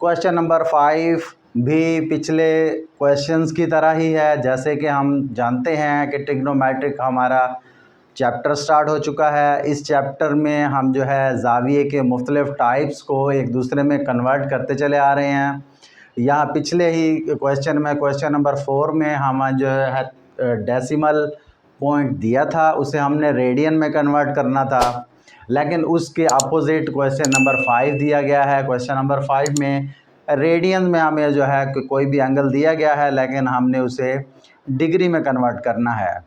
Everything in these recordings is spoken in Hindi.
क्वेश्चन नंबर 5 भी पिछले क्वेश्चंस की तरह ही है। जैसे कि हम जानते हैं कि ट्रिग्नोमेट्रिक हमारा चैप्टर स्टार्ट हो चुका है। इस चैप्टर में हम जो है ज़ाविये के मुख्तलिफ़ टाइप्स को एक दूसरे में कन्वर्ट करते चले आ रहे हैं। यहाँ पिछले ही क्वेश्चन में क्वेश्चन नंबर 4 में हम जो है डेसिमल पॉइंट दिया था, उसे हमने रेडियन में कन्वर्ट करना था, लेकिन उसके अपोजिट क्वेश्चन नंबर 5 दिया गया है। क्वेश्चन नंबर 5 में रेडियन में हमें जो है कोई भी एंगल दिया गया है, लेकिन हमने उसे डिग्री में कन्वर्ट करना है।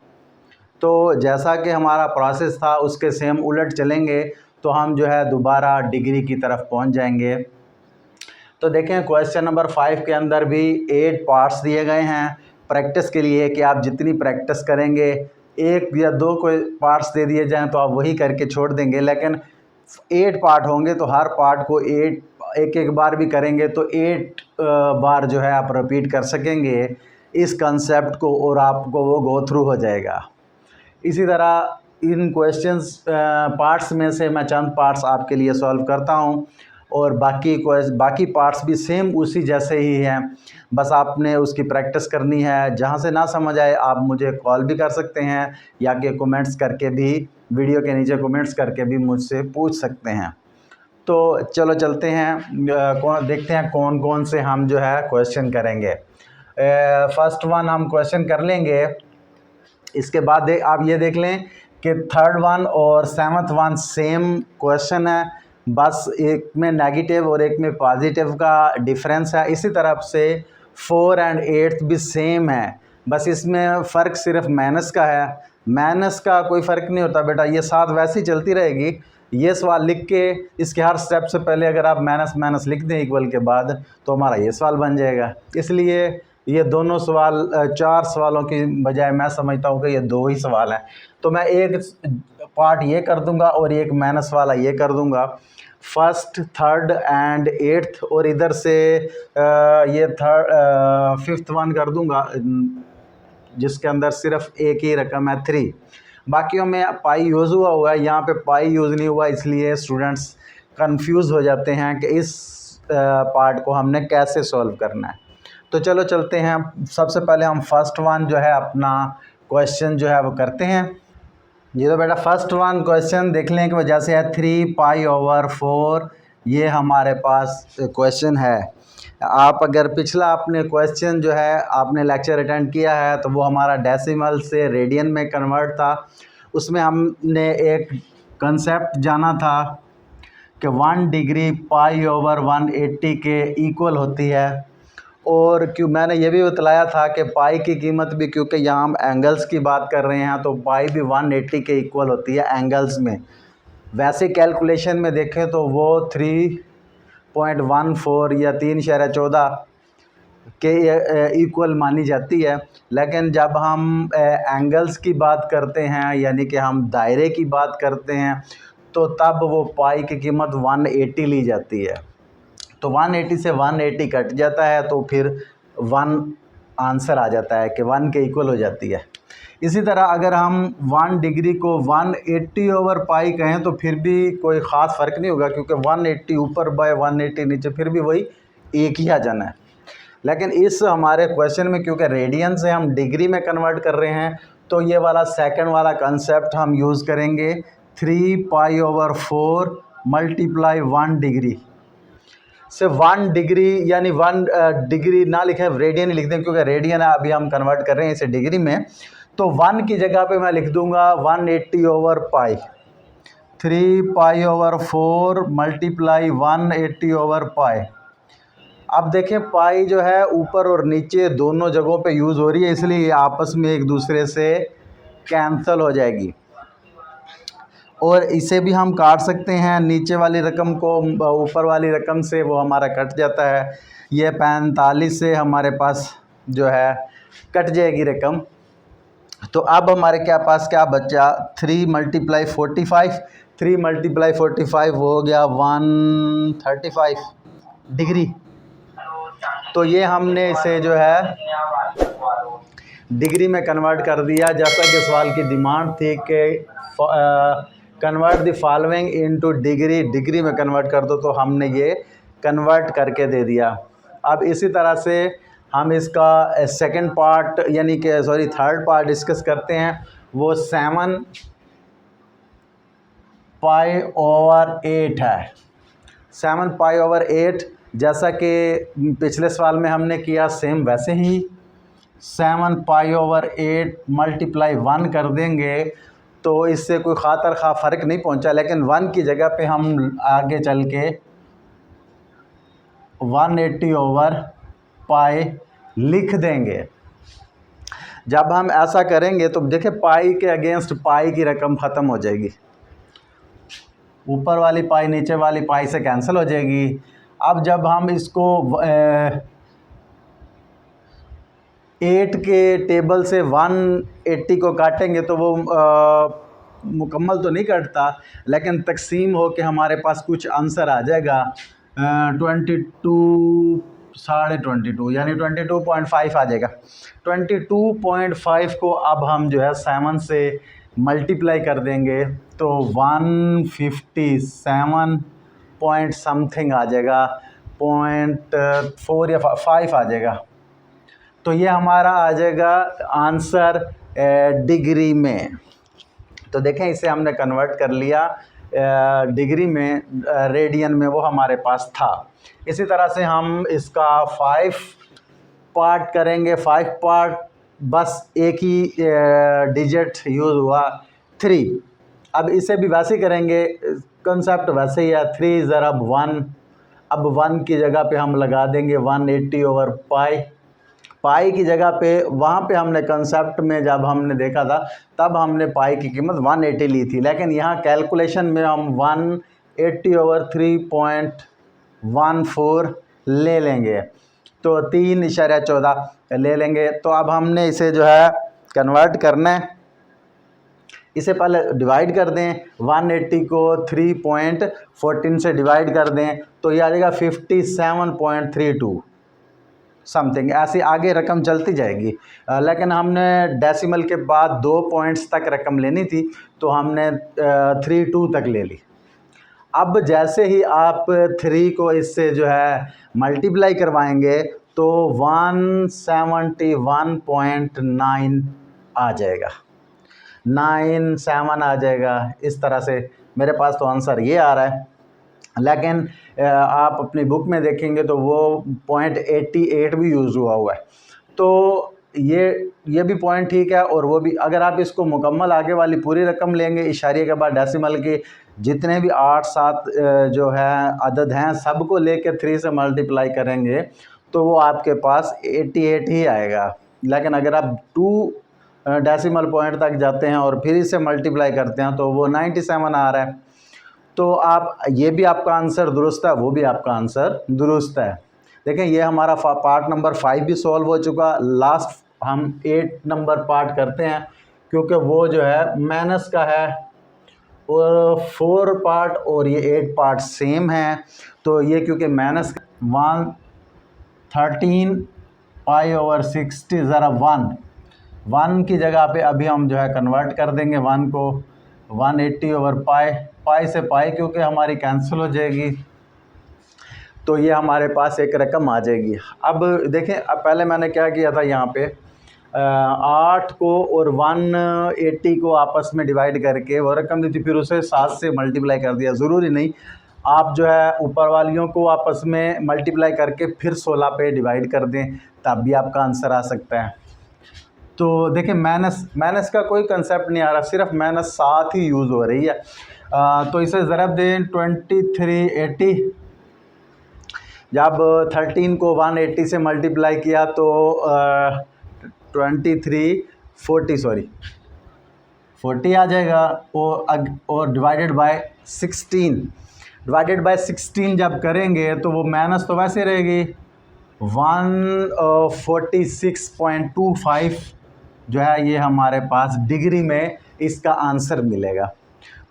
तो जैसा कि हमारा प्रोसेस था उसके सेम उलट चलेंगे तो हम जो है दोबारा डिग्री की तरफ पहुंच जाएंगे। तो देखें क्वेश्चन नंबर 5 के अंदर भी 8 पार्ट्स दिए गए हैं प्रैक्टिस के लिए कि आप जितनी प्रैक्टिस करेंगे, 1 या 2 कोई पार्ट्स दे दिए जाएं तो आप वही करके छोड़ देंगे, लेकिन 8 पार्ट होंगे तो हर पार्ट को एक एक बार भी करेंगे तो 8 बार जो है आप रिपीट कर सकेंगे इस कंसेप्ट को और आपको वो गो थ्रू हो जाएगा। इसी तरह इन क्वेश्चंस पार्ट्स में से मैं चंद पार्ट्स आपके लिए सॉल्व करता हूं और बाकी पार्ट्स भी सेम उसी जैसे ही हैं, बस आपने उसकी प्रैक्टिस करनी है। जहां से ना समझ आए आप मुझे कॉल भी कर सकते हैं या कि कमेंट्स करके भी, वीडियो के नीचे कमेंट्स करके भी मुझसे पूछ सकते हैं। तो चलो चलते हैं, देखते हैं कौन कौन से हम जो है क्वेश्चन करेंगे। फर्स्ट वन हम क्वेश्चन कर लेंगे। इसके बाद आप ये देख लें कि थर्ड वन और सेवन्थ वन सेम क्वेश्चन है, बस एक में नेगेटिव और एक में पॉजिटिव का डिफरेंस है। इसी तरह से 4 और 8 भी सेम है, बस इसमें फ़र्क सिर्फ माइनस का है। माइनस का कोई फ़र्क नहीं होता बेटा, ये साथ वैसे ही चलती रहेगी। ये सवाल लिख के इसके हर स्टेप से पहले अगर आप माइनस माइनस लिख दें इक्वल के बाद तो हमारा ये सवाल बन जाएगा। इसलिए ये दोनों सवाल 4 सवालों की बजाय मैं समझता हूँ कि ये 2 ही सवाल हैं। तो मैं एक पार्ट ये कर दूंगा और एक माइनस वाला ये कर दूंगा, फर्स्ट, थर्ड एंड 8th, और इधर से ये फिफ्थ वन कर दूंगा जिसके अंदर सिर्फ एक ही रकम है 3। बाकियों में पाई यूज़ हुआ है, यहाँ पे पाई यूज़ नहीं हुआ, इसलिए स्टूडेंट्स कंफ्यूज हो जाते हैं कि इस पार्ट को हमने कैसे सॉल्व करना है। तो चलो चलते हैं। सबसे पहले हम फर्स्ट वन जो है अपना क्वेश्चन जो है वो करते हैं। ये तो बेटा फर्स्ट वन क्वेश्चन देख लें कि वजह से है 3π/4, ये हमारे पास क्वेश्चन है। आप अगर पिछला आपने क्वेश्चन जो है आपने लेक्चर अटेंड किया है तो वो हमारा डेसिमल से रेडियन में कन्वर्ट था। उसमें हमने एक कंसेप्ट जाना था कि 1 डिग्री π/180 के इक्वल होती है, और क्यों मैंने ये भी बतलाया था कि पाई की कीमत भी, क्योंकि यहाँ हम एंगल्स की बात कर रहे हैं तो पाई भी 180 के इक्वल होती है एंगल्स में। वैसे कैलकुलेशन में देखें तो वो 3.14 या 3.14 के इक्वल मानी जाती है, लेकिन जब हम एंगल्स की बात करते हैं यानी कि हम दायरे की बात करते हैं तो तब वो पाई की कीमत 180 ली जाती है। तो 180 से 180 कट जाता है तो फिर 1 आंसर आ जाता है कि 1 के इक्वल हो जाती है। इसी तरह अगर हम 1 डिग्री को 180/π कहें तो फिर भी कोई ख़ास फ़र्क नहीं होगा, क्योंकि 180 ऊपर बाय 180 नीचे फिर भी वही एक ही आ जाना है। लेकिन इस हमारे क्वेश्चन में क्योंकि रेडियन से हम डिग्री में कन्वर्ट कर रहे हैं तो ये वाला सेकंड वाला कंसेप्ट हम यूज़ करेंगे, 3π/4 मल्टीप्लाई 1 डिग्री से 1 डिग्री, यानी 1 डिग्री ना लिखें, रेडियन लिख दें, क्योंकि रेडियन है अभी हम कन्वर्ट कर रहे हैं इसे डिग्री में। तो 1 की जगह पे मैं लिख दूंगा 180/π, 3π/4 मल्टीप्लाई 180/π। अब देखें पाई जो है ऊपर और नीचे दोनों जगहों पे यूज़ हो रही है, इसलिए ये आपस में एक दूसरे से कैंसिल हो जाएगी और इसे भी हम काट सकते हैं। नीचे वाली रकम को ऊपर वाली रकम से वो हमारा कट जाता है। ये 45 से हमारे पास जो है कट जाएगी रकम। तो अब हमारे पास क्या बचा, 3 × 45, 3 × 45 वो हो गया 135 डिग्री। तो ये हमने इसे जो है डिग्री में कन्वर्ट कर दिया, जैसा कि सवाल की डिमांड थी कि convert the following into degree, degree में कन्वर्ट कर दो, तो हमने ये कन्वर्ट करके दे दिया। अब इसी तरह से हम इसका सेकंड पार्ट यानी कि थर्ड पार्ट डिस्कस करते हैं। वो 7π/8 है। 7π/8 जैसा कि पिछले सवाल में हमने किया सेम वैसे ही 7π/8 मल्टीप्लाई 1 कर देंगे तो इससे कोई खातर खा फ़र्क नहीं पहुंचा, लेकिन 1 की जगह पे हम आगे चल के 180/π लिख देंगे। जब हम ऐसा करेंगे तो देखिए पाई के अगेंस्ट पाई की रकम ख़त्म हो जाएगी, ऊपर वाली पाई नीचे वाली पाई से कैंसिल हो जाएगी। अब जब हम इसको 8 के टेबल से 180 को काटेंगे तो वो मुकम्मल तो नहीं कटता, लेकिन तकसीम हो के हमारे पास कुछ आंसर आ जाएगा 22.5 यानी 22.5 आ जाएगा। 22.5 को अब हम जो है 7 से मल्टीप्लाई कर देंगे तो 157 पॉइंट समथिंग आ जाएगा, 0.4 या 5 आ जाएगा। तो ये हमारा आ जाएगा आंसर डिग्री में। तो देखें इसे हमने कन्वर्ट कर लिया डिग्री में, रेडियन में वो हमारे पास था। इसी तरह से हम इसका 5 पार्ट करेंगे। 5 पार्ट बस एक ही डिजिट यूज़ हुआ 3। अब इसे भी वैसे ही करेंगे, कंसेप्ट वैसे ही है 3 ज़रब 1। अब 1 की जगह पे हम लगा देंगे 180/π। पाई की जगह पे वहाँ पे हमने कंसेप्ट में जब हमने देखा था तब हमने पाई की कीमत 180 ली थी, लेकिन यहाँ कैलकुलेशन में हम 180/3.14 ले लेंगे, तो 3.14 ले लेंगे। तो अब हमने इसे जो है कन्वर्ट करना है। इसे पहले डिवाइड कर दें, 180 को 3.14 से डिवाइड कर दें तो ये आ जाएगा 57.32 समथिंग। ऐसी आगे रकम चलती जाएगी, लेकिन हमने डेसिमल के बाद 2 पॉइंट्स तक रकम लेनी थी तो हमने 32 तक ले ली। अब जैसे ही आप 3 को इससे जो है मल्टीप्लाई करवाएंगे तो 171.9 आ जाएगा, 97 आ जाएगा। इस तरह से मेरे पास तो आंसर ये आ रहा है, लेकिन आप अपनी बुक में देखेंगे तो वो 0.88 भी यूज़ हुआ है। तो ये भी पॉइंट ठीक है, और वो भी अगर आप इसको मुकम्मल आगे वाली पूरी रकम लेंगे इशारे के बाद डेसिमल के जितने भी 8-7 जो है अदद हैं सबको लेके 3 से मल्टीप्लाई करेंगे तो वो आपके पास 88 ही आएगा। लेकिन अगर आप 2 डेसिमल पॉइंट तक जाते हैं और फिर इसे मल्टीप्लाई करते हैं तो वो 97 आ रहा है। तो आप ये भी आपका आंसर दुरुस्त है, वो भी आपका आंसर दुरुस्त है। देखें ये हमारा पार्ट नंबर 5 भी सॉल्व हो चुका। लास्ट हम 8 नंबर पार्ट करते हैं क्योंकि वो जो है माइनस का है और 4 पार्ट और ये 8 पार्ट सेम हैं। तो ये क्योंकि माइनस 113π/60 ज़रा 1 की जगह पे अभी हम जो है कन्वर्ट कर देंगे 1 को 180/π। पाई से पाई क्योंकि हमारी कैंसिल हो जाएगी तो ये हमारे पास एक रकम आ जाएगी। अब देखें, अब पहले मैंने क्या किया था, यहाँ पे 8 को और 180 को आपस में डिवाइड करके वो रकम दी थी, फिर उसे 7 से मल्टीप्लाई कर दिया। ज़रूरी नहीं आप जो है ऊपर वालियों को आपस में मल्टीप्लाई करके फिर 16 पे डिवाइड कर दें, तब भी आपका आंसर आ सकता है। तो देखिए माइनस का कोई कंसेप्ट नहीं आ रहा, सिर्फ माइनस 7 ही यूज़ हो रही है। तो इसे ज़रब दें 2380। जब 13 को 180 से मल्टीप्लाई किया तो 40 आ जाएगा, और डिवाइडेड बाय 16 जब करेंगे तो वो माइनस तो वैसे रहेगी 146.25 जो है ये हमारे पास डिग्री में इसका आंसर मिलेगा।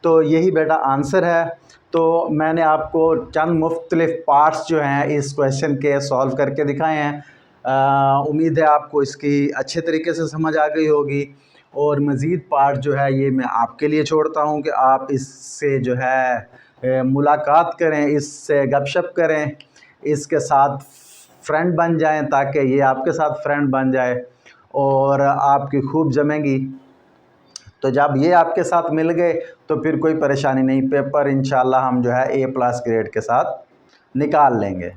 तो यही बेटा आंसर है। तो मैंने आपको चंद मुख्तलिफ पार्ट्स जो हैं इस क्वेश्चन के सॉल्व करके दिखाए हैं। उम्मीद है आपको इसकी अच्छे तरीके से समझ आ गई होगी, और मज़ीद पार्ट जो है ये मैं आपके लिए छोड़ता हूँ कि आप इससे जो है मुलाकात करें, इससे गपशप करें। इसके साथ फ्रेंड बन जाएं, ताकि ये आपके साथ फ्रेंड बन जाए और आपकी खूब जमेगी। तो जब ये आपके साथ मिल गए तो फिर कोई परेशानी नहीं, पेपर इंशाल्लाह हम जो है A+ ग्रेड के साथ निकाल लेंगे।